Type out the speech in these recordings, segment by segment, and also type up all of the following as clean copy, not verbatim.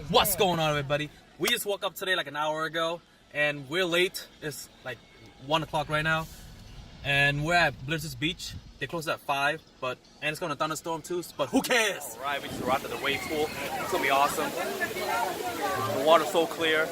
What's going on, everybody? We just woke up today like an hour ago, and we're late. It's like 1 o'clock right now, and we're at Blizzard's Beach. They close at 5, and it's gonna thunderstorm too. But who cares? All right, we just arrived at the wave pool. It's gonna be awesome. The water's so clear.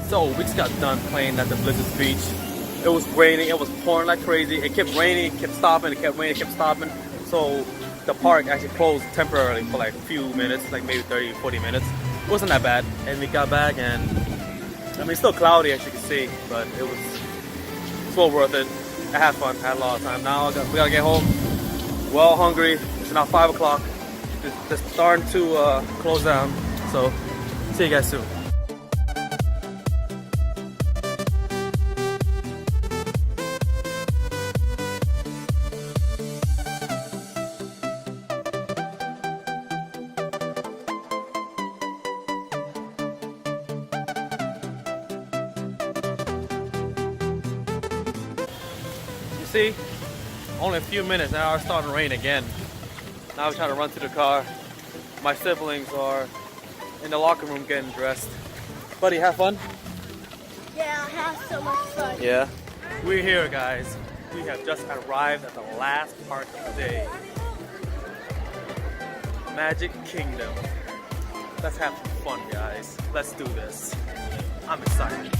So we just got done playing at the Blizzard's Beach. It was raining, it was pouring like crazy. It kept raining, it kept stopping, it kept raining, it kept stopping. So the park actually closed temporarily for like a few minutes, like maybe 30, 40 minutes. It wasn't that bad. And we got back and, I mean, it's still cloudy as you can see, but it's well worth it. I had fun, had a lot of time. Now we gotta get home. We're all hungry. It's now 5 o'clock. It's starting to close down. So see you guys soon. See, only a few minutes now it's starting to rain again. Now we're trying to run to the car. My siblings are in the locker room getting dressed. Buddy, have fun? Yeah, I had so much fun. Yeah. We're here, guys. We have just arrived at the last part of the day. Magic Kingdom. Let's have some fun, guys. Let's do this. I'm excited.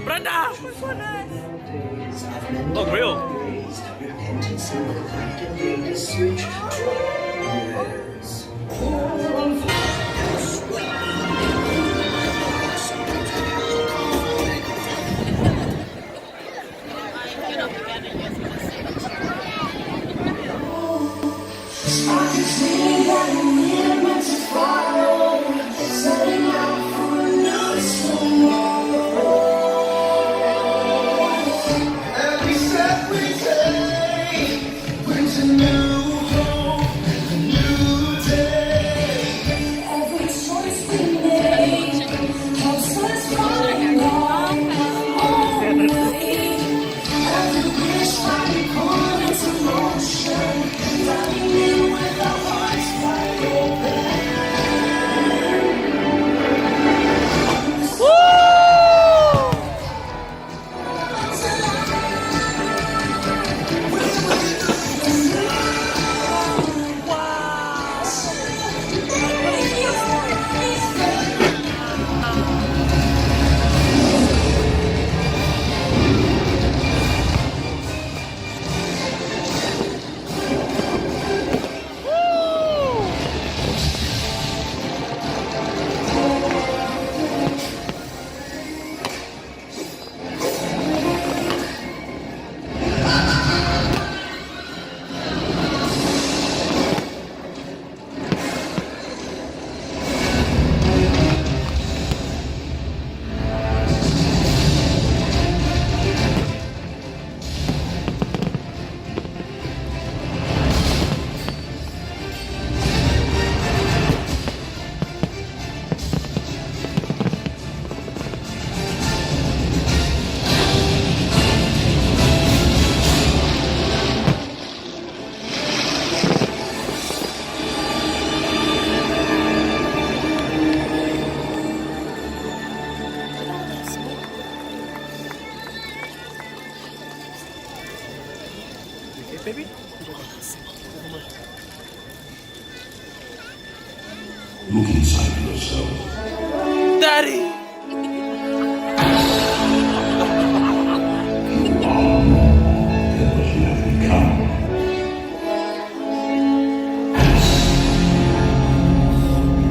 Brenda! Look real. baby? Look inside yourself. Daddy! You are more than what you have become.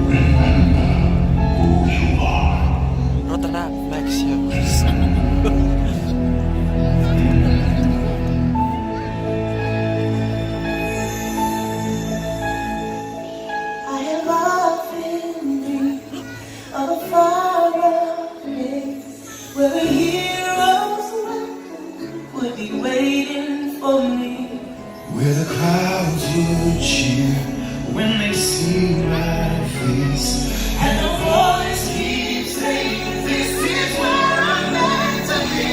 Remember who you are. Not the rap, Max, yeah. I have often dreamed of a far-off place where a hero's welcome would be waiting for me. Where the crowds would cheer when they see my face, and the voice keeps saying, "This is where I'm meant to be."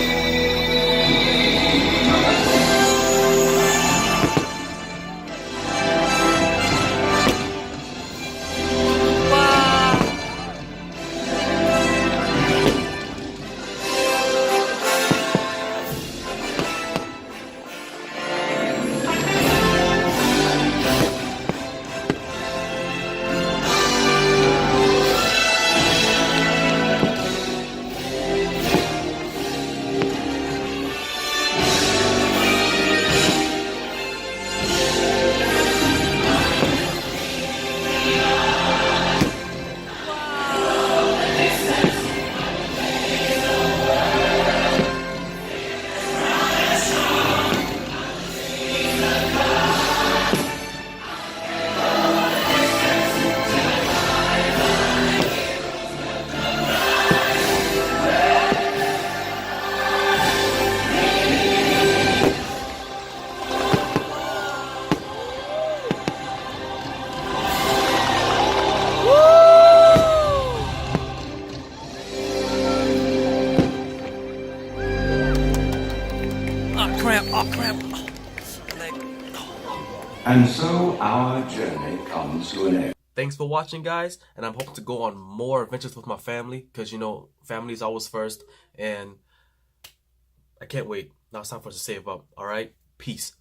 And so our journey comes to an end. Thanks for watching, guys, and I'm hoping to go on more adventures with my family, because, you know, family is always first, and I can't wait. Now it's time for us to save up. All right? Peace.